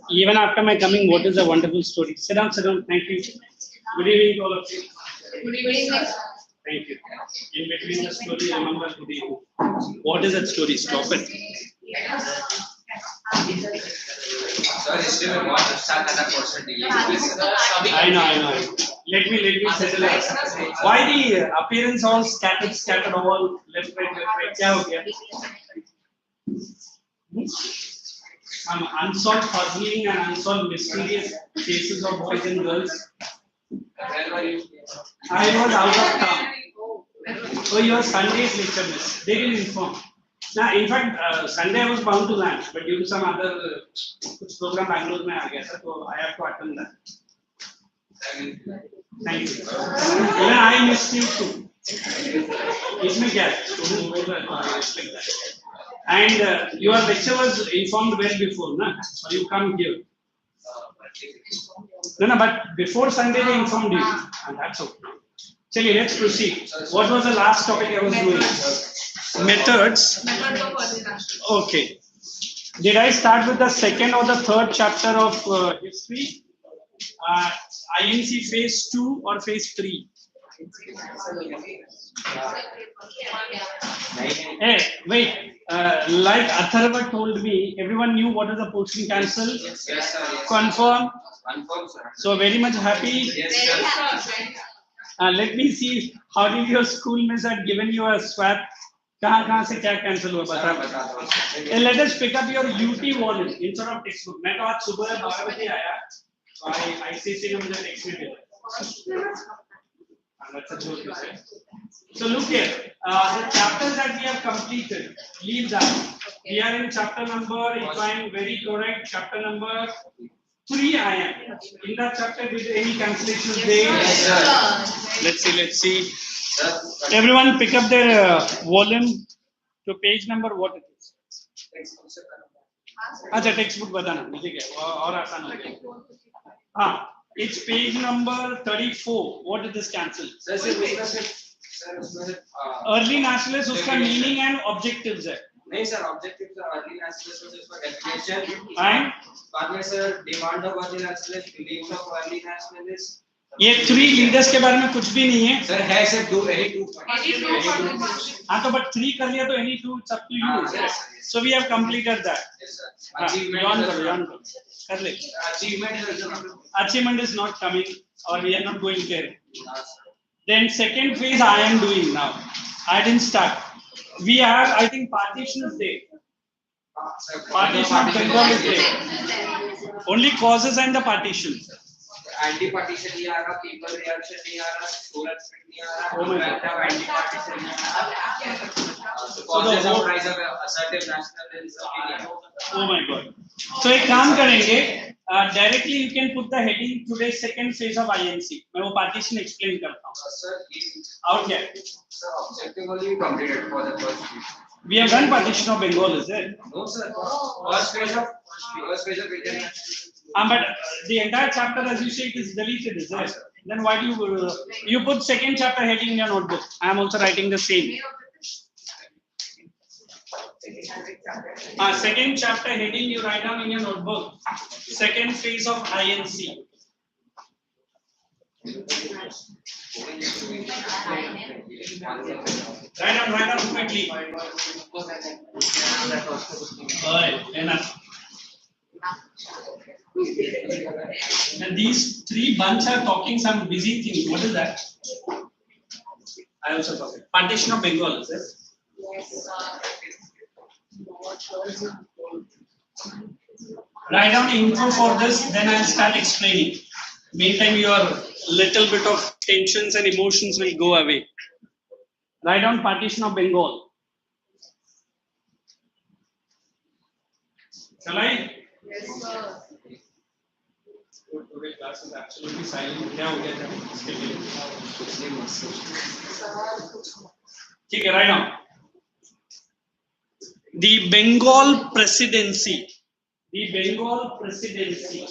Even after my coming, what is a wonderful story. Sit down, sit down. Thank you. Good evening to all of you. Good evening. Thank you. In between the story, remember good evening. What is that story? Stop it. Sir, still want to start another portion delay. I know. Let me settle it. Why the appearance all scattered all left, right? क्या हो गया? Some unsolved puzzling and unsolved mysterious cases of boys and girls. I was out of town. So your Sunday's lecture miss. They didn't inform. Now, in fact, Sunday I was bound to lunch, but due to some other program Bangalore में आ गया था, so I have to attend that. Thank you. Even I missed you too. इसमें क्या है? Student बोल रहा है, I respect that. And your lecture was informed well before, na? So you come here. No, but before Sunday they informed you, and that's okay. Chaliye, let's proceed. What was the last topic I was doing? Methods. Okay. Did I start with the second or the third chapter of history? INC phase 2 or phase 3? Hey, wait. Like Atharva told me, everyone knew what is the posting cancel? Yes, sir. Confirm? Confirm, sir. So very much happy? Yes, sir. Let me see, how did your school miss had given you a swap? कहाँ से क्या cancel हुआ बता. Let us pick up your UT volume instead of textbook. मैं तो आज सुबह 12 बजे आया. Icse ने मुझे text में दिया. That's a joke, you say. So look here, the chapters that we have completed, leave that. We are in chapter number, if I am very correct, chapter number 3 I am. In that chapter, did any cancellations there? Yes, sir. Let's see. Everyone pick up their volume to page number, what it is? अच्छा textbook बताना, मुझे क्या और आसान हो गया. हाँ, it's page number 34. What is this cancel? Early nationalists उसका meaning and objectives है. नहीं सर, objectives early nationalists उसका definition. And बाद में sir demand of early nationalists, beliefs of early nationalists. ये 3 leaders के बारे में कुछ भी नहीं है. सर है सर any two. हाँ तो but 3 कर लिया तो any 2 it's up to you. Yes. So we have completed that. Yes, sir. Achievement कर ले. Achievement is not coming or we are not going there. Then second phase I am doing now. I didn't start. We have, I think, partition is there. Partition of Bengal is there. Only causes and the partition. Anti-partition नहीं आ रहा, people reaction नहीं आ रहा, solar split नहीं आ रहा, Oh my God. anti-partition नहीं आ रहा. So causes of rise of assertive nationalism. Oh my God. So एक काम करेंगे. Directly you can put the heading today's second phase of INC. मैं वो partition explain करता हूँ. Sir, Out here. sir, objectively completed for the first phase. We have done partition of Bengal, is it? No, sir. First phase of Indian. But the entire chapter, as you say, it is deleted, is it? Then why do you put second chapter heading in your notebook? I am also writing the same. Second chapter heading you write down in your notebook. Second phase of INC. Write down quickly. Alright, enough. And these 3 bunch are talking some busy things. What is that? I also talk. Partition of Bengal, is it? Yes. Write down info for this, then I'll start explaining. Meantime, your little bit of tensions and emotions will go away. Write down partition of Bengal. Shall I? Yes, sir. Today class is absolutely silent. क्या हो गया था इसके लिए? ठीक है, right now. The Bengal presidency. The Bengal presidency.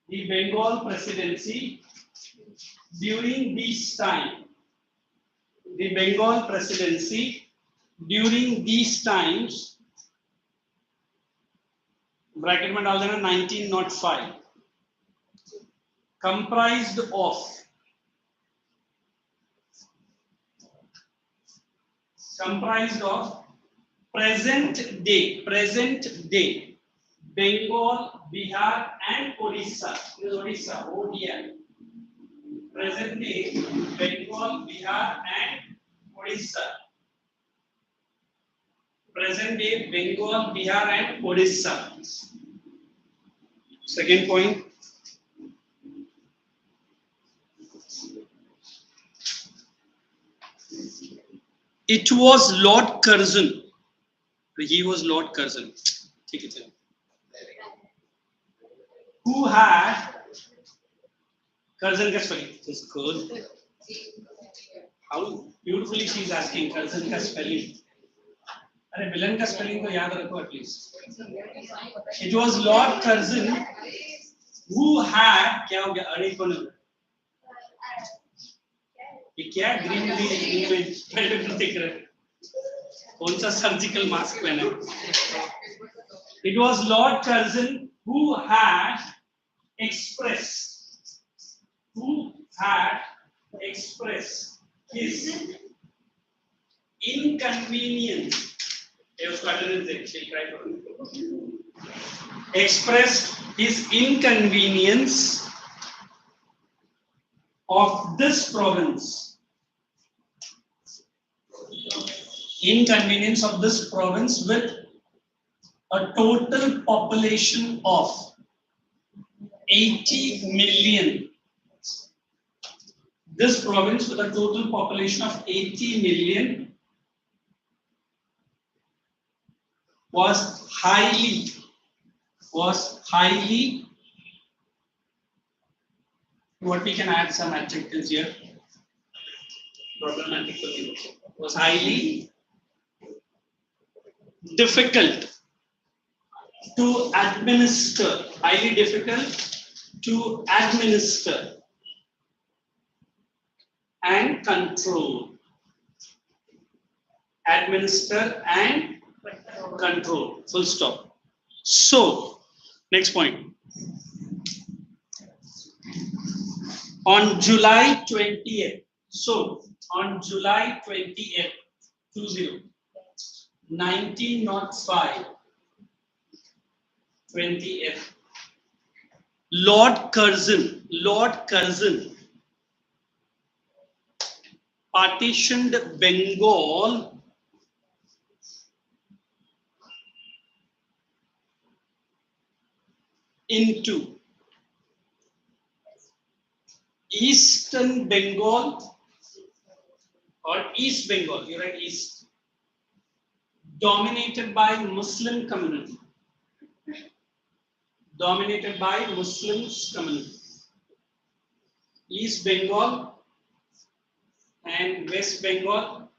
The Bengal presidency during this time. The Bengal presidency during these times. Bracket में डाल देना 1905 comprised of present day Bengal, Bihar and Odisha. This is Odisha, ODI. Present day Bengal, Bihar and Odisha. Present day Bengal, Bihar and Odisha. Second point. It was Lord Curzon. He was Lord Curzon. Who had Curzon ka spelling? This girl. How beautifully she is asking Curzon ka spelling. अरे villain का spelling तो याद रखो at least. It was Lord Curzon who had क्या हो गया अरे कौन है ये क्या ग्रीन में दिख रहा है कौन सा सर्जिकल मास्क पहना है It was Lord Curzon who had expressed his inconvenience expressed his inconvenience of this province with a total population of 80 million. This province with a total population of 80 million was highly what we can add some adjectives here problematical was highly difficult to administer and control full stop. So next point. On July 20th 1905 20th Lord Curzon partitioned Bengal into Eastern Bengal or East Bengal, you write East, dominated by Muslim community. East Bengal and West Bengal,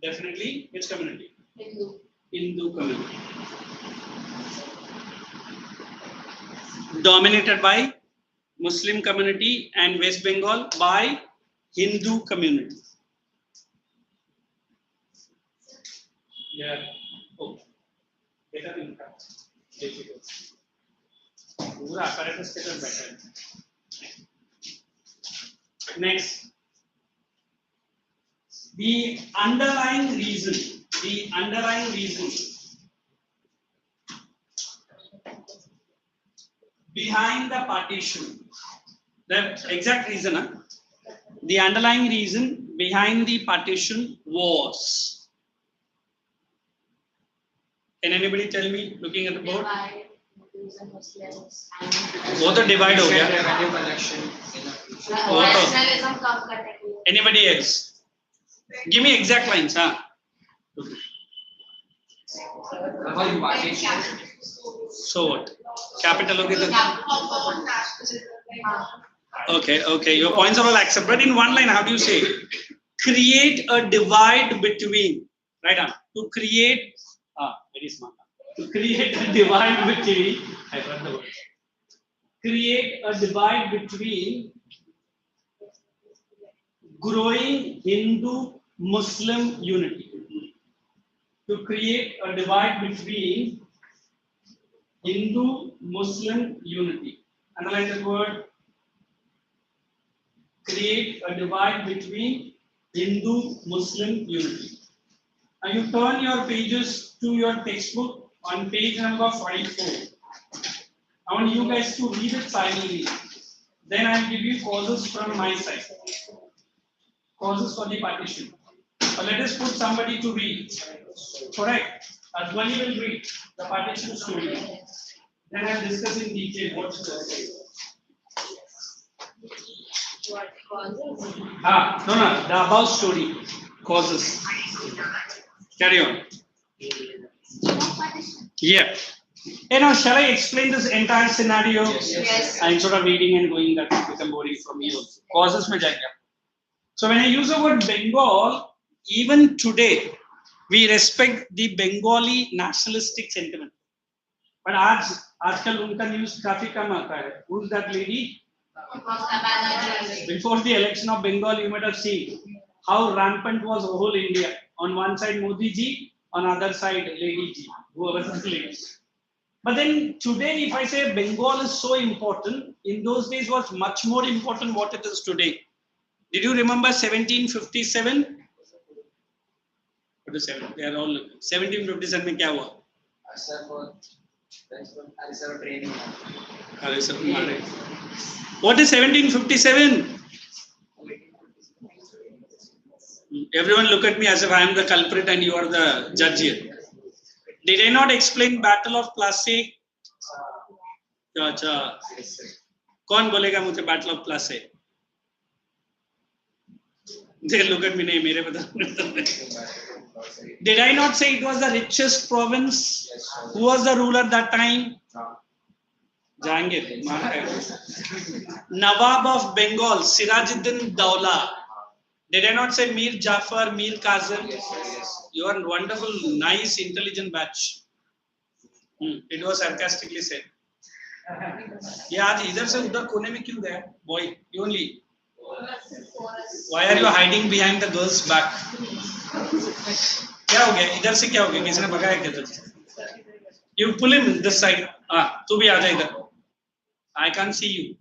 definitely which community? Hindu community. Dominated by Muslim community and West Bengal by Hindu community. Yeah. Oh. Better impact. पूरा apparatus के साथ बैठा है. Next. The underlying reason behind the partition, the exact reason, the underlying reason behind the partition was, can anybody tell me looking at the board? वो तो divide हो गया. Nationalism कम करने के लिए. Anybody else? Give me exact lines, huh? How you partition? So what? Capital okay. Okay. Your points are all accepted. But in one line, how do you say? Create a divide between. Right on. To create. Very smart. To create a divide between. I read the word. Create a divide between growing Hindu-Muslim unity. To create a divide between Hindu-Muslim unity. Underline the word. Create a divide between Hindu-Muslim unity. Now you turn your pages to your textbook on page number 44. I want you guys to read it silently. Then I'll give you causes from my side. Causes for the partition. Let us put somebody to read. Correct. Advani will read the partition story. Then I'll discuss in detail what to say. What causes? No, the above story. Causes. Carry on. Yeah. Shall I explain this entire scenario? Yes. Instead of reading and going, that will become boring for me also. Causes mein jayenge. So when I use the word Bengal, even today, we respect the Bengali nationalistic sentiment. But आजकल उनका news काफी कम आता है. Who's that lady? Before the election of Bengal, you might have seen how rampant was whole India. On one side Modi ji, on other side Lady ji, whoever is the lady. But then today, if I say Bengal is so important, in those days was much more important what it is today. Did you remember 1757? What is 7? They are all 1757 में क्या हुआ? Training. What is 1757? Everyone look at me as if I am the culprit and you are the judge here. Did I not explain Battle of Plassey? अच्छा. कौन बोलेगा मुझे Battle of Plassey? They look at me, नहीं मेरे बता. Did I not say it was the richest province? Who was the ruler that time? Jahangir. Nawab of Bengal, Sirajuddin Dowla. Did I not say Mir Jafar, Mir Kazim? You are wonderful, nice, intelligent batch. It was sarcastically said. ये आज इधर से उधर कोने में क्यों गया? Boy, you only. Why are you hiding behind the girl's back? क्या हो गया? इधर से क्या हो गया? किसी ने भगाया क्या तुझे? You pull him this side. तू भी आ जा इधर. I can't see you.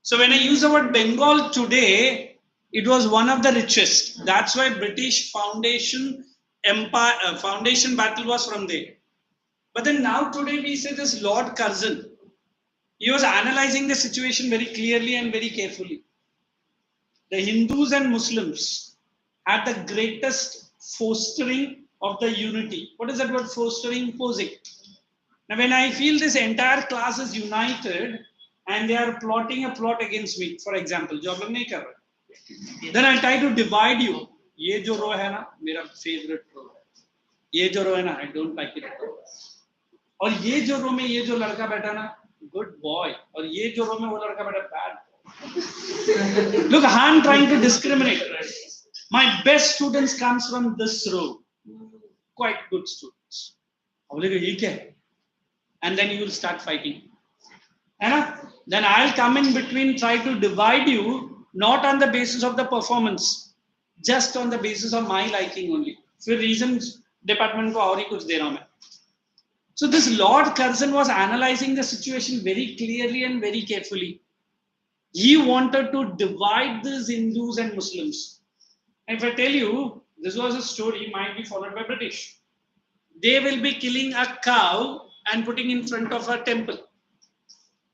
So when I use the word Bengal today, it was one of the richest. That's why British Foundation battle was from there. But then now today we say this Lord Curzon. He was analyzing the situation very clearly and very carefully. The Hindus and Muslims had the greatest fostering of the unity. What is that word fostering? Posing. Now when I feel this entire class is united and they are plotting a plot against me, for example, जो आप लोग नहीं कर रहे, then I try to divide you. ये जो row है ना, मेरा favorite row है. ये जो row है ना, I don't like it at all. और ये जो row में ये जो लड़का बैठा ना, good boy. और ये जो row में वो लड़का बैठा bad. Look, I'm trying to discriminate. My best students comes from this row. Quite good students. And then you will start fighting. Then I'll come in between, try to divide you, not on the basis of the performance, just on the basis of my liking only. For reasons, department ko aur hi kuch de raha hu main. So this Lord Curzon was analyzing the situation very clearly and very carefully. He wanted to divide these Hindus and Muslims. And if I tell you, this was a story might be followed by British. They will be killing a cow and putting in front of a temple.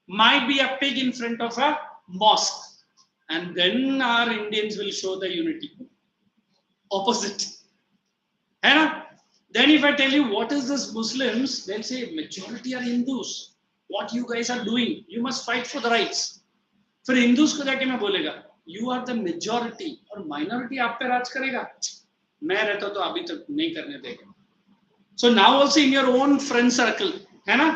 Might be a pig in front of a mosque. And then our Indians will show the unity. Opposite. Then if I tell you what is this Muslims, they'll say majority are Hindus. What you guys are doing, you must fight for the rights. For Hindus को जाके मैं बोलेगा, You are the majority और minority आप पे राज करेगा. मैं रहता तो अभी तक नहीं करने देगा. So now also in your own friend circle, है ना?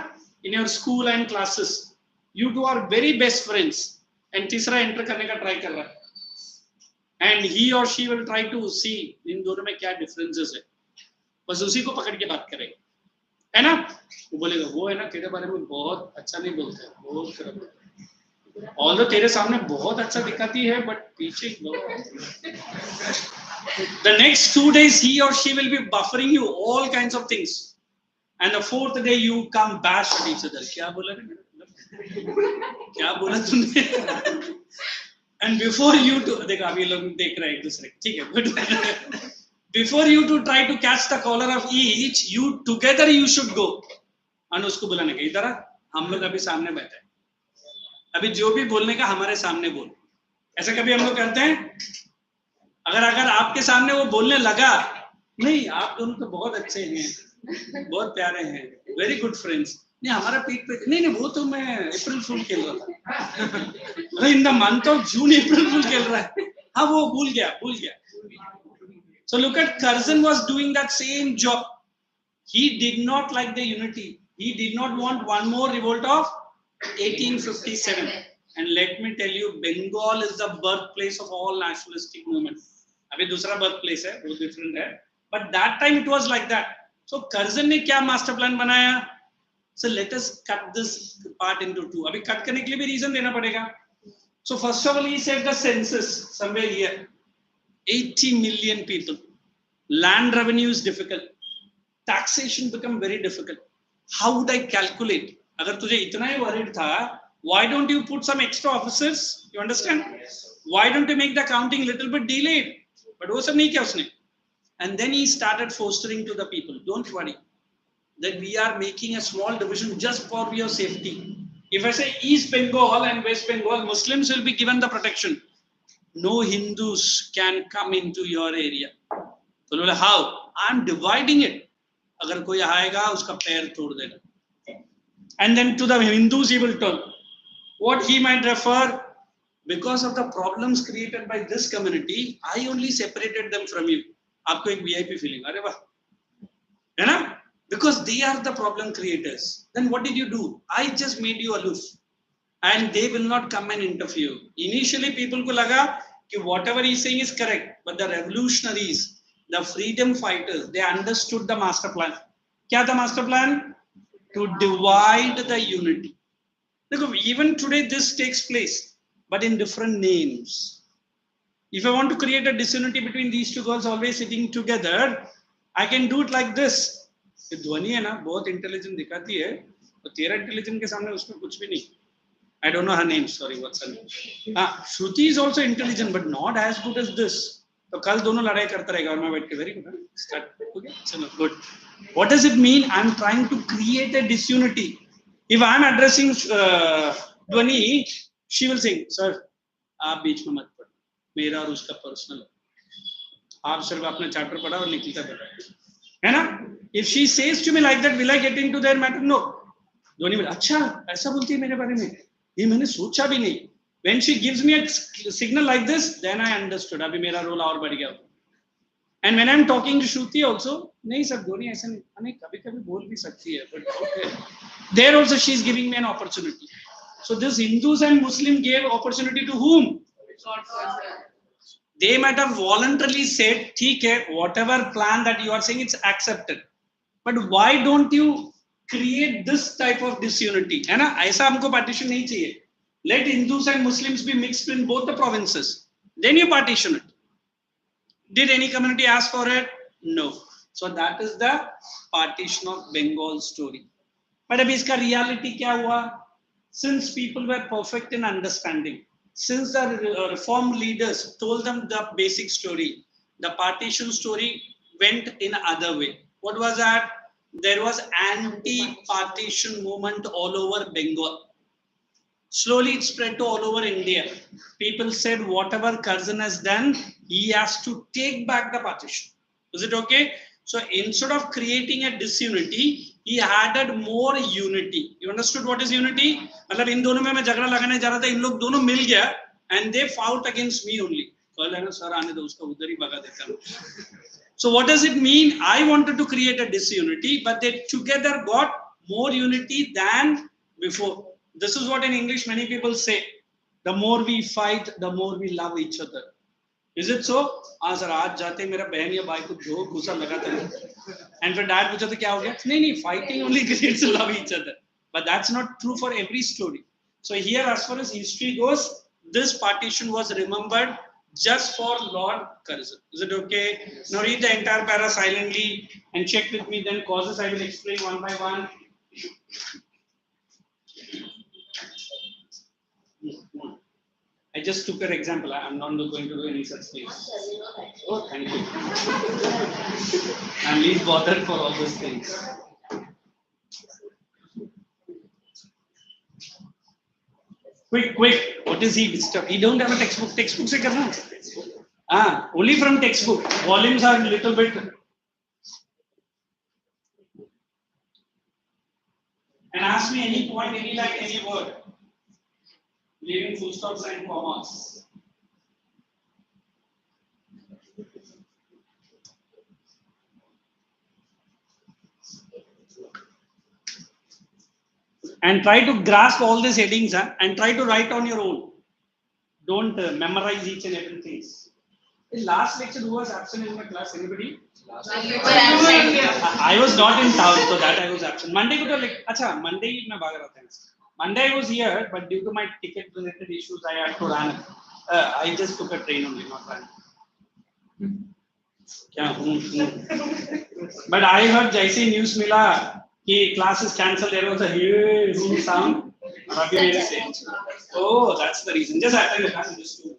In your school and classes, you two are very best friends. And तीसरा enter करने का try कर रहा है. And he or she will try to see इन दोनों में क्या differences है. बस उसी को पकड़ के बात करेगा. है ना? वो बोलेगा वो है ना तेरे बारे में बहुत अच्छा नहीं बोलते हैं, बहुत खराब है. Although तेरे सामने बहुत अच्छा दिखाती है, but पीछे the next 2 days he or she will be buffering you all kinds of things, and the 4th day you come bash at each other. क्या बोला रे? क्या बोला तूने? And before you to देखो अभी लोग देख रहे हैं एक दूसरे, ठीक है, good. Before you to try to catch the collar of each, you together you should go. and उसको बुलाने का इधर हम लोग अभी सामने बैठे हैं, अभी जो भी बोलने का हमारे सामने बोल. ऐसा कभी हम लोग करते हैं? अगर आपके सामने वो बोलने लगा, नहीं आप दोनों तो बहुत अच्छे हैं, बहुत प्यारे हैं, वेरी गुड फ्रेंड्स, नहीं हमारा पीठ पे नहीं वो तो मैं अप्रैल फूल खेल रहा था, in the month of June April fool खेल रहा है. हाँ वो भूल गया. So look at Curzon was doing that same job. He did not like the unity. He did not want one more revolt of 1857. And let me tell you, Bengal is the birthplace of all nationalistic movement. अभी दूसरा birthplace है, वो different है. But that time it was like that. So Curzon ने क्या master plan बनाया? So let us cut this part into two. अभी cut करने के लिए भी reason देना पड़ेगा. So first of all, he said the census somewhere here. 80 million people. Land revenue is difficult. Taxation become very difficult. How would I calculate? अगर तुझे इतना ही worried था, why don't you put some extra officers? You understand? Why don't you make the counting little bit delayed? But वो सब नहीं किया उसने. And then he started fostering to the people. Don't worry, that we are making a small division just for your safety. If I say East Bengal and West Bengal, Muslims will be given the protection. No Hindus can come into your area. So how? I'm dividing it. अगर कोई आएगा उसका पैर तोड़ देना. And then to the Hindus he will tell what he might refer, because of the problems created by this community, I only separated them from you. आपको एक VIP feeling, अरे वाह, है ना? Because they are the problem creators. Then what did you do? I just made you aloof, and they will not come and interfere. Initially people को लगा कि whatever he is saying is correct, but the revolutionaries, the freedom fighters, they understood the master plan. क्या था master plan? To divide the unity. Look, even today this takes place, but in different names. If I want to create a disunity between these two girls always sitting together, I can do it like this. ये ध्वनि है ना, बहुत intelligent दिखाती है, तो तेरा intelligent के सामने उसमें कुछ भी नहीं. I don't know her name. Sorry, what's her name? Shruti is also intelligent, but not as good as this. तो कल दोनों लड़ाई करता रहेगा और मैं बैठ के very good. Start. Okay, चलो good. What does it mean? I'm trying to create a disunity. If I'm addressing Dhwani, she will say, "Sir, आप बीच में मत पढ़ो. मेरा और उसका personal. आप सिर्फ अपना chapter पढ़ा और निकलता पढ़ा." है ना? If she says to me like that, will I get into their matter? No. Dhwani will, अच्छा ऐसा बोलती है मेरे बारे में. ये मैंने सोचा भी नहीं. When she gives me a signal like this, then I understood. अभी मेरा रोल और बढ़ गया. And when I'm talking to Shruti also, नहीं सर धोनी ऐसा नहीं, कभी-कभी बोल भी सकती है, but okay. There also she is giving me an opportunity. So this Hindus and Muslim gave opportunity to whom? They might have voluntarily said, ठीक है, whatever plan that you are saying, it's accepted. But why don't you create this type of disunity? है ना? ऐसा हमको partition नहीं चाहिए. Let Hindus and Muslims be mixed in both the provinces. Then you partition it. Did any community ask for it? No. So that is the partition of Bengal story. But अब इसका reality क्या हुआ? Since people were perfect in understanding, since the reform leaders told them the basic story, the partition story went in other way. What was that? There was anti-partition movement all over Bengal. Slowly it spread to all over India. People said whatever Curzon has done, he has to take back the partition. Is it okay? So instead of creating a disunity, he added more unity. You understood what is unity? मतलब इन दोनों में मैं झगड़ा लगाने जा रहा था, इन लोग दोनों मिल गया, and they fought against me only. कल है ना सर आने दो उसका उधर ही भगा देता हूँ. So what does it mean? I wanted to create a disunity, but they together got more unity than before. This is what in English many people say. The more we fight, the more we love each other. Is it so? हाँ sir आज जाते मेरा बहन या भाई को दो घुसा लगाता है. And फिर डैड पूछा तो क्या हो गया? नहीं fighting only creates love each other. But that's not true for every story. So here, as far as history goes, this partition was remembered just for Lord Curzon. Is it okay? Now read the entire para silently and check with me. Then causes I will explain one by one. I just took an example. I am not going to do any such things. Oh, thank you. I'm least bothered for all those things. Quick. What is he disturbed? He don't have a textbook. Textbook se karna. Only from textbook. Volumes are a little bit. And ask me any point, any line, any word. Leaving full stops and commas. And try to grasp all these headings and try to write on your own. Don't memorize each and everything. In last lecture, who was absent in my class? Anybody? I was not in town, so that I was absent. Monday, Monday I was here, but due to my ticket-related issues, I had to run. I just took a train only, not ran. But I heard Jaise news mila कि class is cancelled. There was a huge sound. Oh, that's the reason. Just attend the class. Just do.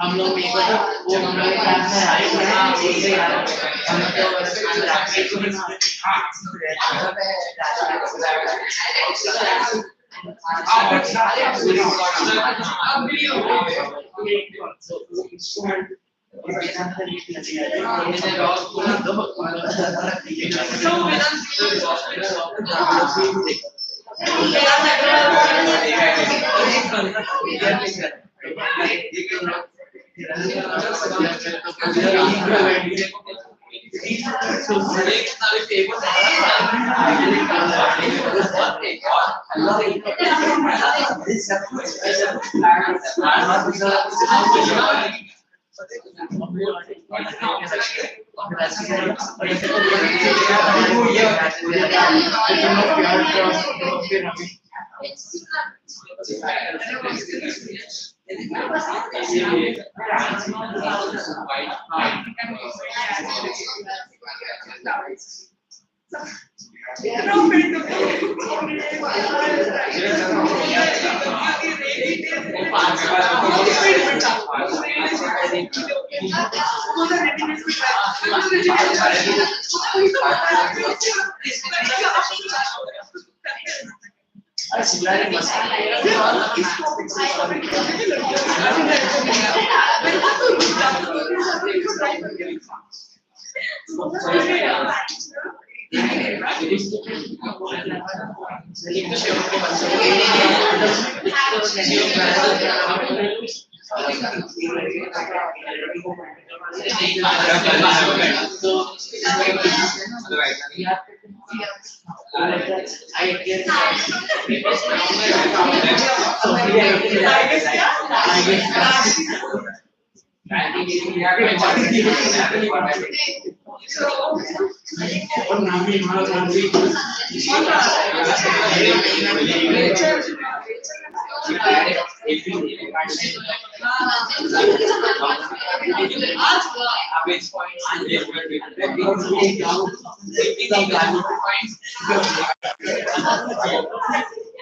हम लोग वो हमारे class में आए थे ना उससे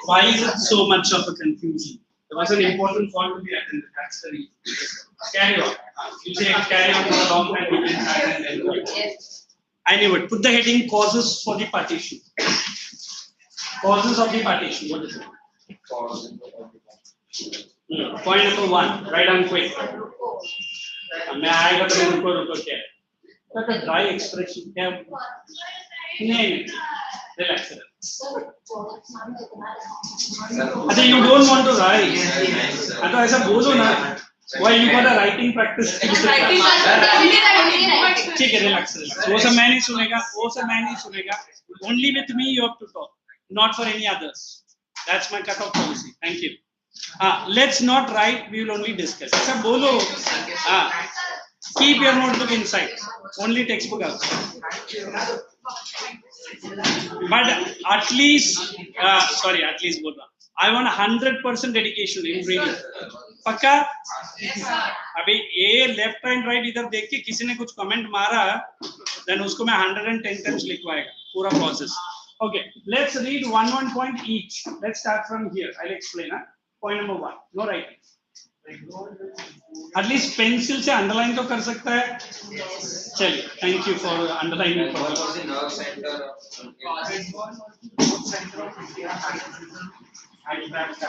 Why is it so much of a confusion? There was an important point to be attended. That's the reason. Carry on. You say carry on for a long time. We can attend and I knew it. Put the heading causes for the partition. Causes of the partition. What is it? Point number 1. Write down quick. मैं आएगा तो रुको क्या है? तो dry expression क्या? नहीं. Relax. अच्छा, you don't want to write. तो ऐसा बोलो ना. Why you got a writing practice? ठीक है, relax. वो सब मैं नहीं सुनेगा. Only with me you have to talk, not for any others. That's my cut-off policy. Thank you. Let's not write. We will only discuss. ऐसा बोलो. Keep your notebook inside. Only textbook outside. But at least बोल रहा. I want 100% dedication in reading. पक्का? अभी A left and right इधर देख के किसी ने कुछ comment मारा, then उसको मैं 110 times लिखवाएगा पूरा process. Okay, let's read one point each. Let's start from here. I'll explain. Point number 1. No writing. At least pencil से underline तो कर सकता है. चलिए, thank you for underlining.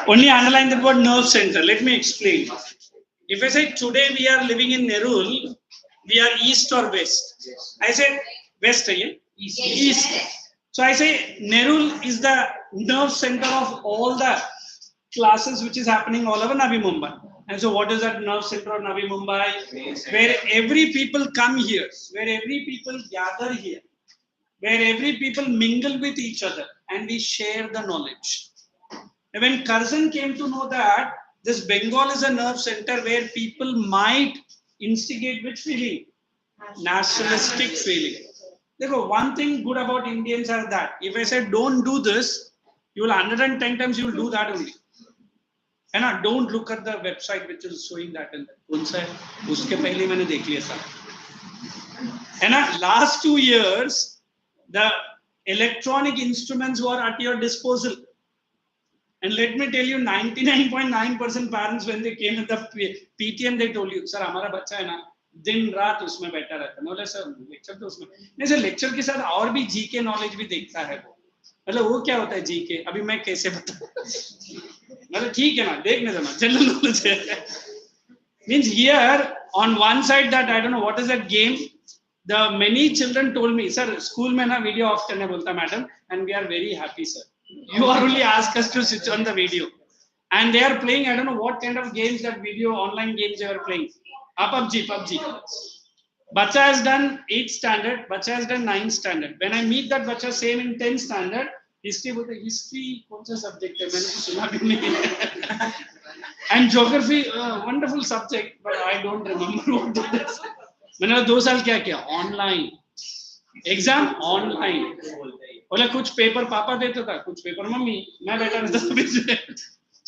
Only underline the word nerve center. Let me explain. If I say today we are living in Nerul, we are east or west? I say west, right? East. So I say Nerul is the nerve center of all the classes which is happening all over Navi Mumbai. And so what is that nerve center of Navi Mumbai? Where every people come here, where every people gather here, where every people mingle with each other and we share the knowledge. And when Curzon came to know that this Bengal is a nerve center where people might instigate which feeling? Nationalistic feeling. Therefore, one thing good about Indians are that if I say don't do this, you will 110 times you will do that only. And don't look at the website which is showing that. Uske pehle maine dekh liya sir. And last 2 years, the electronic instruments were at your disposal. And let me tell you, 99.9% parents, when they came in the PTM, they told you, sir, हमारा बच्चा है ना, दिन रात उसमें बैठा रहता है. मैं बोला सर, लेक्चर तो उसमें नहीं सर, लेक्चर के साथ और भी जीके नॉलेज भी देखता है वो. मतलब वो क्या होता है जीके, अभी मैं कैसे बता, मतलब ठीक है ना, देखने देना, जनरल नॉलेज है. Means here on one side that I don't know what is that game. The many children told me, sir, school में ना video off करने बोलता madam, and we are very happy, sir. You are only ask us to switch on the video, and they are playing. I don't know what kind of games, that video online games they are playing. PUBG. Bacha has done 8th standard. Bacha has done 9th standard. When I meet that bacha same in 10th standard, history बोलते history कौन सा subject है, मैंने तो सुना भी नहीं. And geography, wonderful subject, but I don't remember what it is. मैंने 2 साल क्या किया, ऑनलाइन एग्जाम, ऑनलाइन. बोले कुछ पेपर पापा देता था, कुछ पेपर मम्मी, मैं बैठा रहता था पीछे.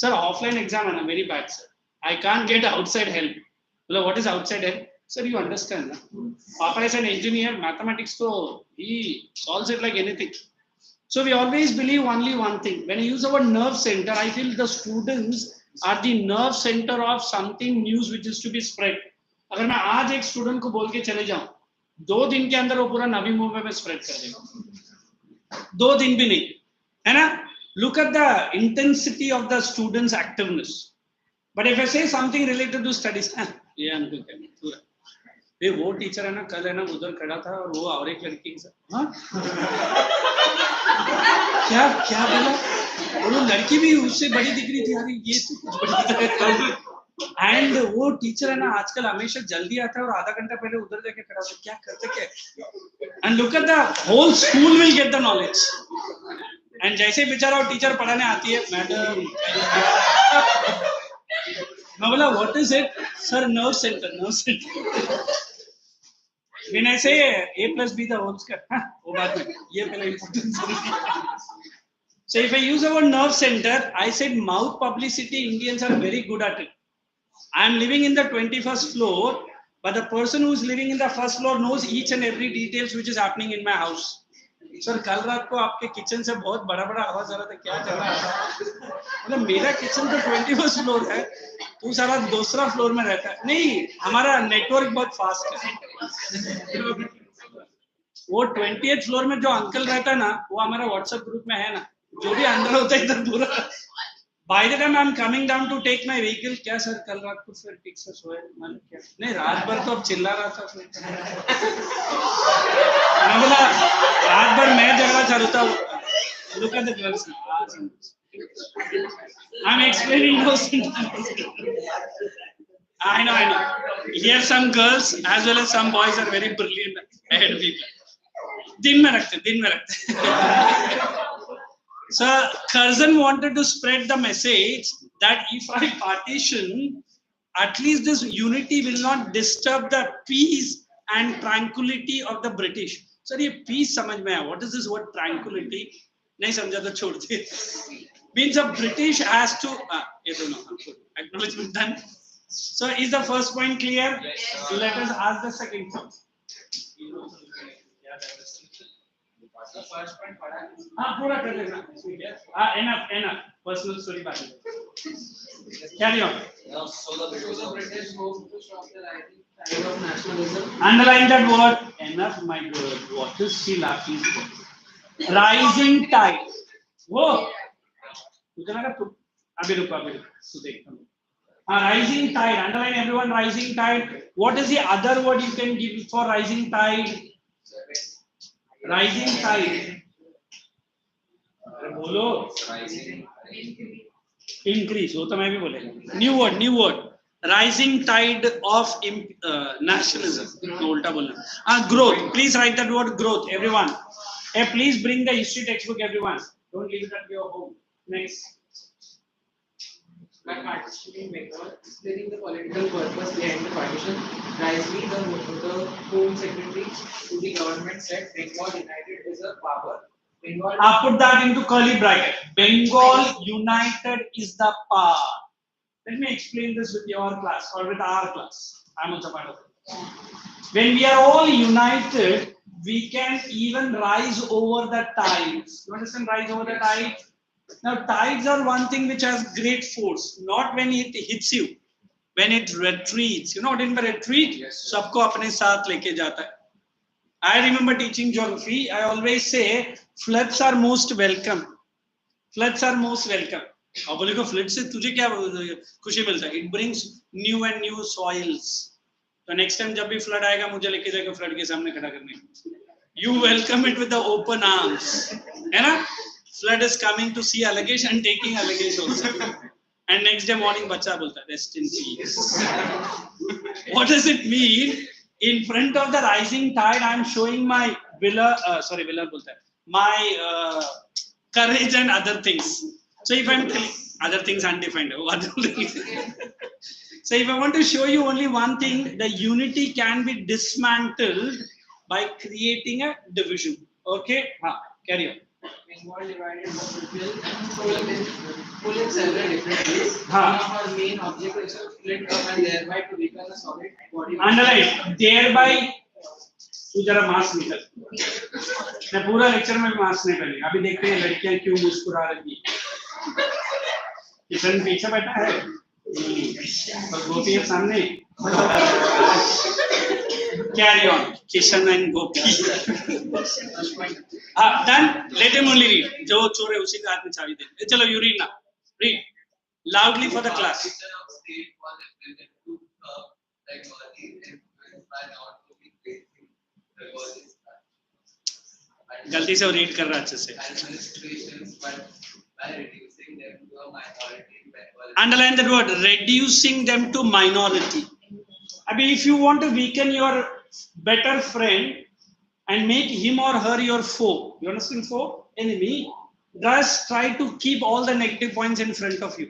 सर ऑफलाइन एग्जाम है ना, very bad sir, I can't get outside help. बोले what is outside help? Sir you understand ना, पापा इज एन इंजीनियर, मैथमेटिक्स तो he solves it like anything. So we always believe only one thing. When I use the word nerve center, I feel the students are the nerve center of something news which is to be spread. अगर मैं आज एक student को बोल के चले जाऊं, 2 दिन के अंदर वो पूरा नवी मुंबई में स्प्रेड कर देगा. 2 दिन भी नहीं, है ना? Look at the intensity of the students' activeness. But if I say something related to studies, ये अंकल क्या पूरा, ये वो टीचर है ना, कल है ना उधर खड़ा था और एक लड़की के साथ, हाँ क्या बोला, और वो लड़की भी उससे बड़ी दिख रही थी, अरे ये तो कुछ बड़ी. एंड वो टीचर है ना आजकल हमेशा जल्दी आता है और आधा घंटा पहले उधर जाके खड़ा होता है, क्या करते क्या. And look at the whole school will get the knowledge. And जैसे बेचारा वो टीचर पढ़ाने आती है, मैडम मैं बोला what is it? Sir nerve centre. When I say A plus B the whole square, वो बात में, ये पहले important. So if I use the word nerve center, I said mouth publicity, Indians are very good at it. I am living in the 21st floor, but the person who is living in the first floor knows each and every details which is happening in my house. Sir कल रात को आपके kitchen से बहुत बड़ा आवाज आ रहा था, क्या चल रहा था? मतलब मेरा किचन तो 21st फ्लोर है, तू सारा दूसरा फ्लोर में रहता है. नहीं, हमारा नेटवर्क बहुत फास्ट है. वो 20th फ्लोर में जो अंकल रहता है ना, वो हमारा व्हाट्सएप ग्रुप में है ना, जो भी अंदर होता है इधर पूरा. By the time I am coming down to take my vehicle, क्या सर कल रात को फिर ठीक से सोए? मैंने क्या नहीं, रात भर तो अब चिल्ला रहा था. मैं बोला रात भर मैं झगड़ा चालू था. Look at the girls. I'm explaining those things. I know. Here some girls as well as some boys are very brilliant ahead people. दिन में रखते. So Curzon wanted to spread the message that if I partition, at least this unity will not disturb the peace and tranquility of the British. Sir, ये peace समझ में आया. What is this word tranquility? नहीं समझा तो छोड़ दे. Means a British has to. ये दोनों acknowledgement done. So is the first point clear? Yes. Let us ask the second point. The first point पढ़ा है. हाँ पूरा कर देना. Enough. Personal story बात है. Carry on. So the British hope to stop the rising tide of nationalism. Underline that word. Enough, my girl. What is she laughing for? Rising tide. वो मुझे लगा तुम अभी रुको तू देख. Rising tide. Underline everyone. Rising tide. What is the other word you can give for rising tide? Rising tide. बोलो. Rising. Increase. वो तो मैं भी बोलेगा. New word. Rising tide of nationalism. उल्टा बोलना. Growth. Please write that word growth. Everyone. Please bring the history textbook. Everyone. Don't leave it at your home. Next. By partitioning method, explaining the political purpose behind the partition, wisely the Home Secretary to the government said Bengal United is a power. Bengal. Put that into curly bracket. Bengal United is the power. Let me explain this with your class or with our class. I'm also part of it. When we are all united, we can even rise over the tides. You understand? Rise over the tides. Now, tides are one thing which has great force, not when it hits you, when it retreats. You know what in the retreat? Yes, सबको अपने साथ लेके जाता है. I remember teaching geography. I always say floods are most welcome. Floods are most welcome. अब बोलेगा flood से तुझे क्या खुशी मिलता है? It brings new and new soils. तो next time जब भी फ्लड आएगा मुझे लेके जाएगा फ्लड के सामने खड़ा करने. You welcome it with the open arms. है ना? Flood is coming to see Alsh and taking Alsh also. And next day morning बच्चा बोलता rest in peace. What does it mean? In front of the rising tide, I am showing my बोलता है my courage and other things. So if I'm other things undefined, other things. So if I want to show you only one thing, the unity can be dismantled by creating a division. Okay, carry on. Bengal divided will pull in several different ways. हाँ. One of our main objective is to split up and thereby to become a solid body. Underline, thereby तू जरा mask निकल. मैं पूरा lecture में mask नहीं पहनेगा. अभी देखते हैं लड़कियां क्यों मुस्कुरा रही हैं. किशन पीछे बैठा है और गोपी है सामने. Carry on, Kishan and Gopi. Done. Let him only read. जो चोर है उसी का हाथ में चाबी दे. चलो you read now. Read loudly for the class. गलती से वो रीड कर रहा है अच्छे से. Underline that word, reducing them to minority. I mean, if you want to weaken your better friend and make him or her your foe, you understand foe? Enemy, just try to keep all the negative points in front of you.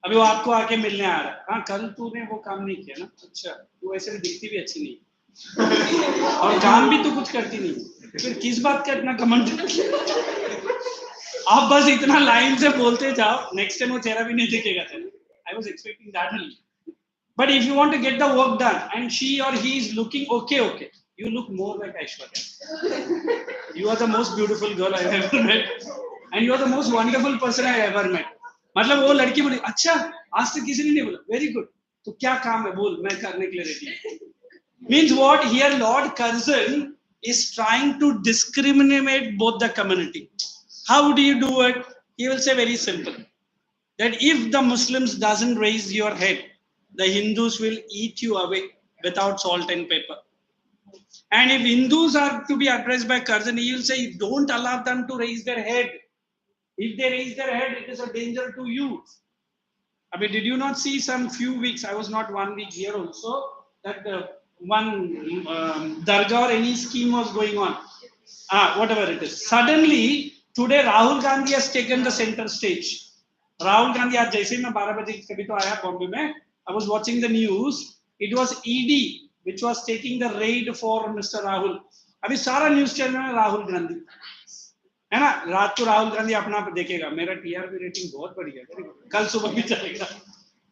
अभी वो आपको आके मिलने आ रहा है. हाँ, कल तूने वो काम नहीं किया ना. अच्छा, तू ऐसे भी दिखती भी अच्छी नहीं और काम भी तो कुछ करती नहीं. फिर किस बात का इतना कमेंट? आप बस इतना लाइन से बोलते जाओ, नेक्स्ट टाइम वो चेहरा भी नहीं दिखेगा तेरा. I was expecting that only. But if you want to get the work done and she or he is looking okay, you look more like Aishwarya. You are the most beautiful girl I have ever met, and you are the most wonderful person I ever met. मतलब वो लड़की बोली अच्छा आज तक किसी ने नहीं बोला. Very good. तो क्या काम है बोल, मैं करने के लिए रेडी हूँ. Means what? Here Lord Curzon is trying to discriminate both the community. How do you do it? He will say very simple, that if the Muslims doesn't raise your head, the Hindus will eat you away without salt and pepper. And if Hindus are to be addressed by Curzon, he will say, don't allow them to raise their head. If they raise their head, it is a danger to you. I mean, did you not see some few weeks, I was not 1 week here also, that one dargah or any scheme was going on. Whatever it is. Suddenly, today Rahul Gandhi has taken the center stage. Rahul Gandhi, आज जैसे मैं 12 बजे कभी तो आया बॉम्बे में, I was watching the news. It was ED which was taking the raid for Mr. Rahul. अभी सारा न्यूज़ चैनल में राहुल गांधी है ना. रात को राहुल गांधी अपना देखेगा. मेरा टीआरपी रेटिंग बहुत बढ़िया है. कल सुबह भी चलेगा.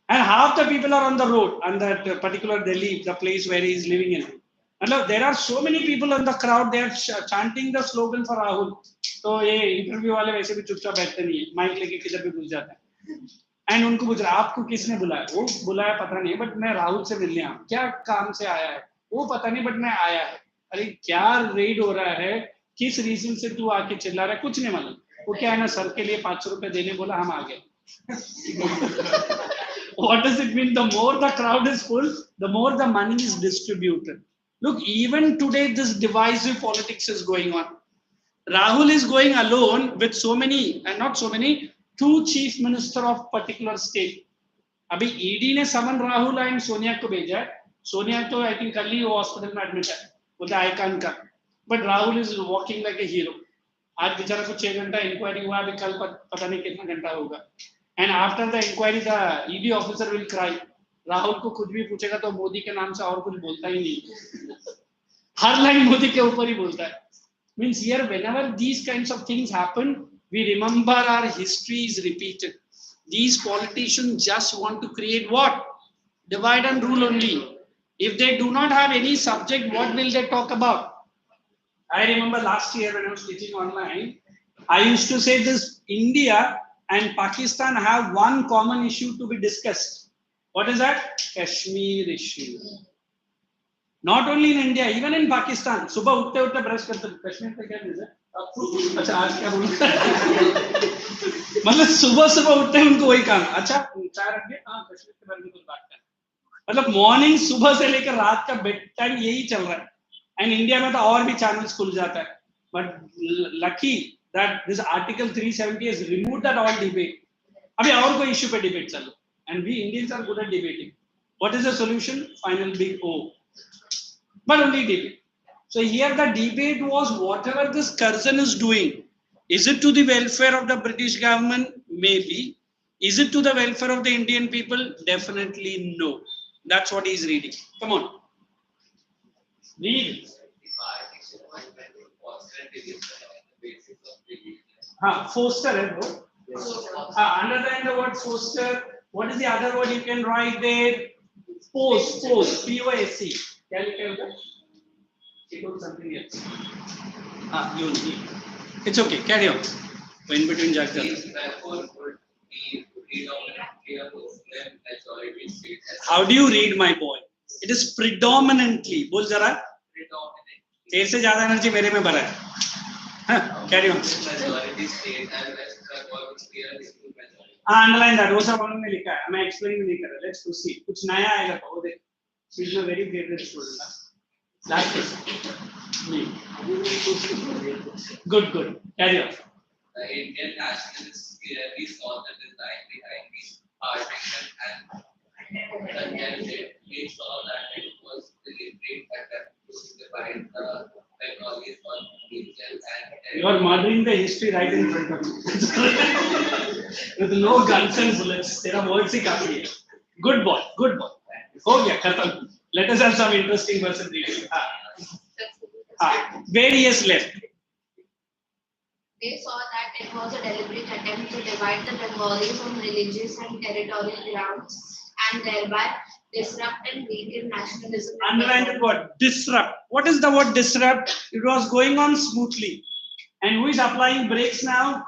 And half the people are on the road on that particular Delhi, the place where he is living in. मतलब there are so many people in the crowd. They are chanting the slogan for Rahul. तो ये interview वाले वैसे भी चुपचाप बैठते नहीं है, माइक लेके किधर भी घुस जाते हैं. एंड उनको पूछ रहा आपको किसने बुलाया? वो बुलाया पता नहीं, बट मैं राहुल से मिलने आया. क्या काम से आया है वो पता नहीं, बट मैं आया है. अरे क्या रेड हो रहा है, किस रीजन से तू आके चिल्ला रहा है, कुछ नहीं मालूम. वो क्या है ना, सर के लिए 500 रुपए देने बोला, हम आ गए. What does it mean? The more the crowd is full, the more the money is distributed. Look, even today this divisive politics is going on. Rahul is going alone with so many, and not so many, 2 chief minister of particular state. अभी ED ने समन Rahul and Sonia को भेजा है. सोनिया तो I think कल ही वो hospital में admit है, बोलते आई कान का. But Rahul is walking like a hero. आज बेचारा को 6 घंटा इंक्वायरी हुआ, अभी कल पता नहीं कितना घंटा होगा. And after the inquiry the ED officer will cry. Rahul को कुछ भी पूछेगा तो मोदी के नाम से और कुछ बोलता ही नहीं. हर लाइन मोदी के ऊपर ही बोलता है. Means here, whenever these kinds of things happen, we remember our history is repeated. These politicians just want to create what? Divide and rule only. If they do not have any subject, what will they talk about? I remember last year when I was teaching online, I used to say this: India and Pakistan have one common issue to be discussed. What is that? Kashmir issue. Not only in India, even in Pakistan. सुबह उठते उठते brush करते कश्मीर पे क्या news है? अच्छा आज क्या बोलूं? मतलब सुबह सुबह उठते हैं उनको वही काम. अच्छा चाय रख दिया? हाँ कश्मीर के बारे में कुछ बात करना. मतलब मॉर्निंग सुबह से लेकर रात का बेड टाइम यही चल रहा है. एंड इंडिया में तो और भी चैनल्स खुल जाता है. But lucky that this article 370 has removed that all debate. अभी और कोई इश्यू पे डिबेट चलो. And we Indians are good at debating. What is the solution? Final big O. But only debate. So here the debate was whatever this Curzon is doing, is it to the welfare of the British government? Maybe. Is it to the welfare of the Indian people? Definitely no. That's what he's reading. Come on. Read. Foster hai bro. Underline the word foster. What is the other word you can write there? Post. P-O-S-C. Can you tell that? She told something else. You need. It's okay. Carry on. So in between Jack. How do you read, my boy? It is predominantly. बोल जरा. तेरे से ज़्यादा energy मेरे में भरा है. हाँ, carry on. Underline that. वो सब उन्होंने लिखा है. मैं explain नहीं कर रहा. Let's proceed. कुछ नया आएगा तो वो देख. She's a very favorite student. That's it. Good. Carry on. The Indian nationalists clearly saw the design behind the partition and they saw that it was deliberate attempt to divide the Bengalis on regional and You are murdering the history right in front of you. With no guns and bullets. तेरा words ही काफी है. Good boy. हो गया खत्म. Let us have some interesting person reading. Where he has left. They saw that it was a deliberate attempt to divide the Bengalis on religious and territorial grounds and thereby disrupt and weaken nationalism. Underline the word disrupt. What is the word disrupt? It was going on smoothly. And who is applying brakes now?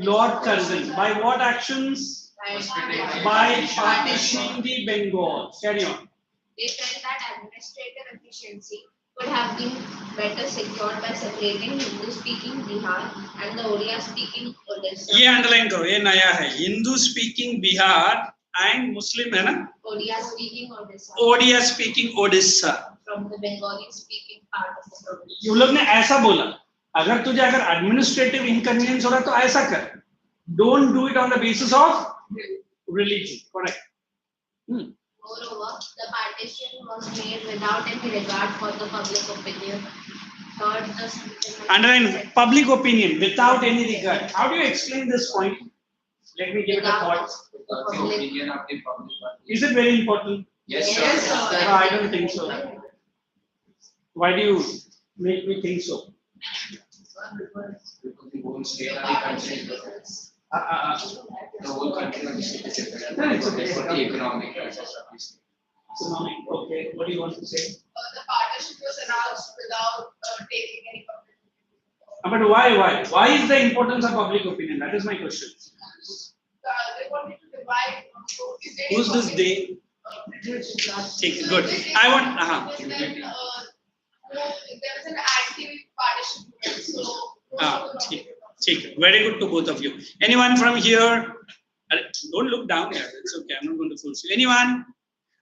Lord Curzon. By what actions? By partitioning the Bengal. Carry on. They felt that administrative efficiency could have been better secured by separating Hindu-speaking Bihar and the Odia-speaking Odisha. ये underline करो. ये नया है. Hindu-speaking Bihar and Muslim है ना? Odia-speaking Odisha. Odia-speaking Odisha. From the Bengali-speaking part of the province. ये लोग ने ऐसा बोला. अगर तुझे administrative inconvenience हो रहा तो ऐसा कर. Don't do it on the basis of religion. Correct. Moreover, the partition was made without any regard for the public opinion. Third, the Underline public opinion without any regard. How do you explain this point? Let me give it a thought. the opinion of the public. Is it very important? Yes, sir. Yes, sir. No, I don't think so. Why do you make me think so? Because the whole state of the country is the whole country of the state is different. No, it's okay. For the economic crisis of the state. Tsunami. Okay. What do you want to say? The partnership was announced without taking any public. But why? Why is the importance of public opinion? That is my question. They wanted to divide. So if there Who's is this public- they? Take it. Good. I want. Then, there is an anti-partition movement. So. ठीक है. Very good to both of you. Anyone from here? Don't look down here. It's okay. I'm not going to force you. Anyone?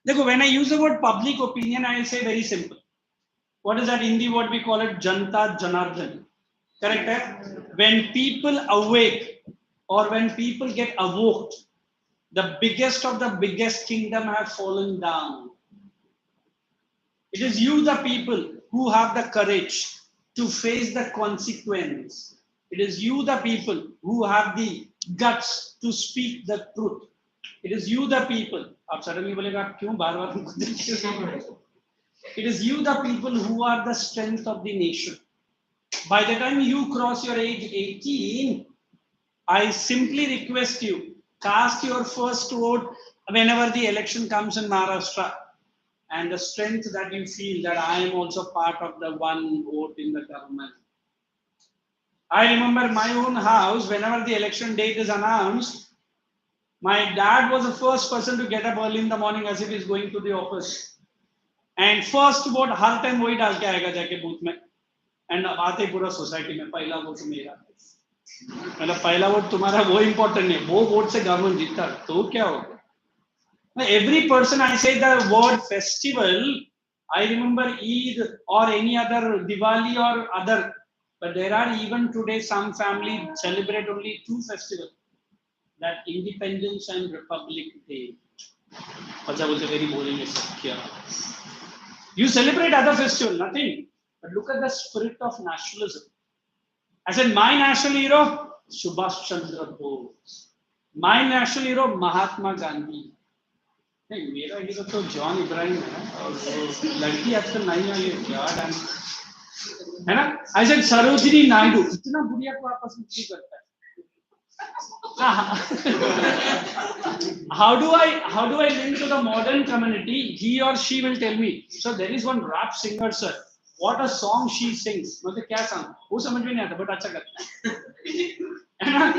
देखो, when I use the word public opinion, I say very simple. What is that Hindi word we call it? Janta Janardhan. Correct? Hai? When people awake or when people get evoked, the biggest of the biggest kingdom have fallen down. It is you, the people, who have the courage to face the consequence. It is you, the people, who have the guts to speak the truth. It is you, the people. आप suddenly बोलेगा आप क्यों बार-बार उनको देखते हो? It is you, the people, who are the strength of the nation. By the time you cross your age 18, I simply request you, cast your first vote whenever the election comes in Maharashtra. And the strength that you feel that I am also part of the one vote in the government. I remember my own house, whenever the election date is announced, my dad was the first person to get up early in the morning as if he's going to the office. And first vote her time वही डाल के आएगा जाके booth में, and आते पूरा society में पहला वोट मेरा, मतलब पहला वोट तुम्हारा वो इम्पोर्टेंट है, वो वोट से गवर्नमेंट जीतता तो क्या होगा? Every person, I say the word festival, I remember Eid or any other Diwali or other, but there are even today some family celebrate only two festivals, that Independence and Republic Day. अच्छा बोलते very boring है सब क्या? You celebrate other festival, nothing, but look at the spirit of nationalism. I said my national hero Subhash Chandra Bose, my national hero Mahatma Gandhi. नहीं मेरा hero तो John Ibrahim है, और वो लड़की आजकल नहीं आई है क्या डांस है ना? आई सेड सरोजिनी नायडू, इतना बुढ़िया को आप पसंद क्यों करता है? how do I link to the modern community? He or she will tell me, so there is one rap singer sir, what a song she sings. मतलब क्या song वो समझ में नहीं आता बट अच्छा करता है ना?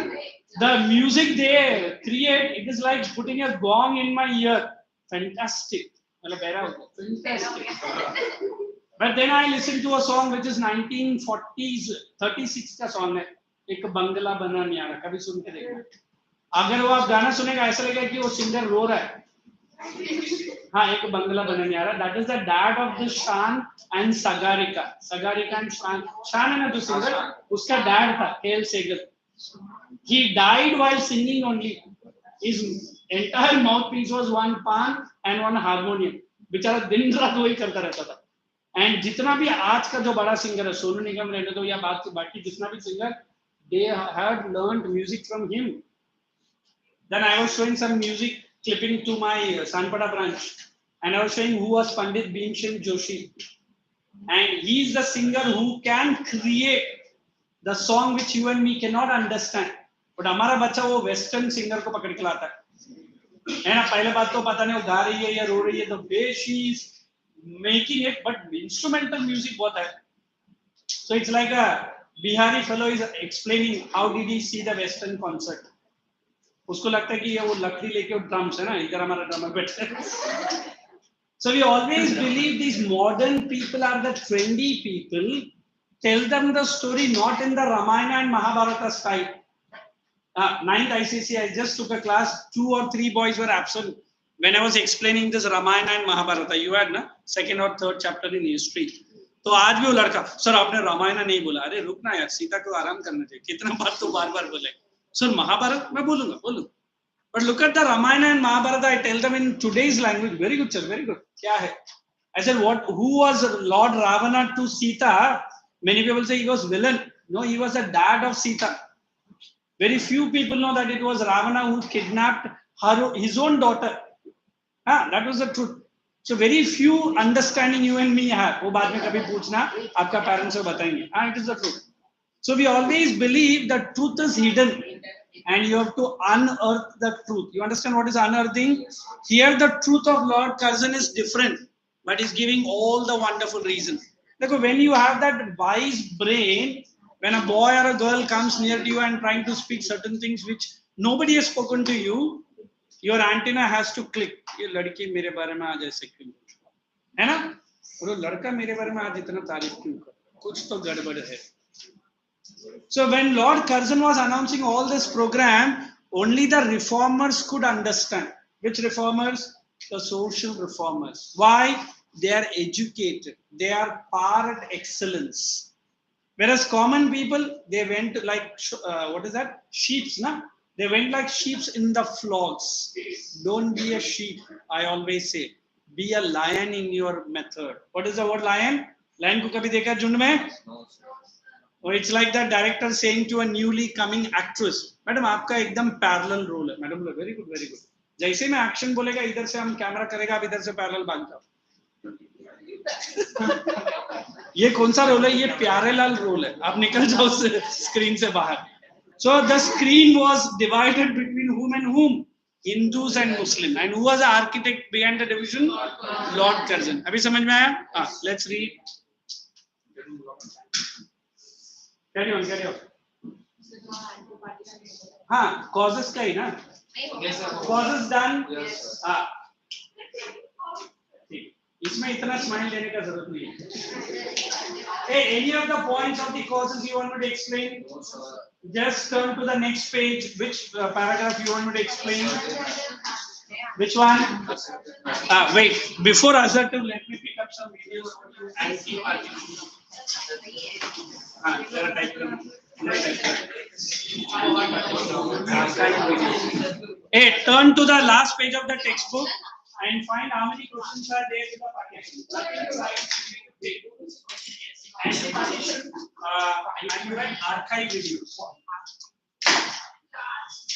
The music they create, it is like putting a gong in my ear. Fantastic. मतलब बेरा हो गया. Fantastic. But then I listen to a song which is 1940s 36 का song है, एक बंगला बना न्यारा, कभी सुन के देखना. अगर वो आप गाना सुनेगा ऐसा लगेगा कि वो सिंगर रो रहा है. हाँ, एक बंगला बना न्यारा. That is the dad of the Shan and Sagarika. Sagarika and Shan. Shan है ना जो सिंगर, उसका dad था KL Segal. He died while singing only. His entire mouthpiece was one pan and one harmonium. बेचारा दिन रात वही करता रहता था. And जितना भी आज का जो बड़ा सिंगर है, सोनू निगम रहने दो या बाकी जितना भी singer, they had learned music from him. Then I was showing some music clipping to my Sanpada branch, and I was showing who was Pandit Bhimsen Joshi, and he is the singer who can create the song which you and me cannot understand. But हमारा बच्चा वो western singer को पकड़ के लाता है ना? पहले बात तो पता नहीं वो गा रही है या रो रही है, the way she is making it, but instrumental music बहुत है. So it's like a Bihari fellow is explaining how did he see the western concert. उसको लगता है कि ये वो लकड़ी लेके वो ड्रम्स है ना, इधर हमारा ड्रमर बैठा है. So we always believe these modern people are the trendy people. Tell them the story not in the Ramayana and Mahabharata style. 9th ICC, I just took a class. 2 or 3 boys were absent when I was explaining this Ramayana and Mahabharata. You had na second or third chapter in history. तो आज भी वो लड़का, sir आपने रामायण नहीं बोला. अरे रुकना यार, सीता को आराम करना चाहिए. कितना बार तो बार बार बोले. सर महाभारत मैं बोलूंगा. But look at the Ramayana and Mahabharata. I tell them in today's language. Very good, sir. Very good. क्या है? I said, who was Lord Ravana to Sita? Many people say he was villain. No, he was the dad of Sita. Very few people know that it was Ravana who kidnapped his own daughter. That was the truth. So very few understanding you and me have. वो बाद में कभी पूछना, आपका parents को बताएंगे. It is the truth. So we always believe that truth is hidden, and you have to unearth the truth. You understand what is unearthing? Here the truth of Lord Curzon is different, but is giving all the wonderful reasons. Look, when you have that wise brain, when a boy or a girl comes near to you and trying to speak certain things which nobody has spoken to you, your antenna has to click. ये लड़की मेरे बारे में आज ऐसे क्यों है ना? और वो लड़का मेरे बारे में आज इतना तारीफ क्यों कर? कुछ तो गड़बड़ है. So when Lord Curzon was announcing all this program, only the reformers could understand. Which reformers? The social reformers. Why? They are educated. They are par excellence. Whereas common people, they went like, what is that? Sheeps, na? They went like sheeps in the flocks. Don't be a sheep, I always say. Be a lion in your method. What is the word lion? Lion को कभी देखा झुंड में? Or it's like the director saying to a newly coming actress, madam आपका एकदम parallel role है. Madam बोले very good, very good. जैसे मैं action बोलेगा इधर से हम कैमरा करेगा, आप इधर से parallel भाग जाओ. ये कौन सा रोल है? ये प्यारे लाल रोल है. आप निकल जाओ स्क्रीन से बाहर. So the screen was divided between whom and whom? Hindus and Muslim. And who was the architect behind the division? Lord Curzon. अभी समझ में आया? Let's read. Carry on. हाँ, causes का ही ना? Causes done. Yes. इसमें इतना स्माइल देने का जरूरत नहीं है. Hey, any of the points of the causes you want me to explain? Just turn to the next page. Which paragraph you want me to explain? Which one? Wait. Before assertive, let me pick up some videos for you and keep arguing. There are type. Hey, turn to the last page of the textbook and find how many questions are there in the partition. And the partition, and you write archive videos.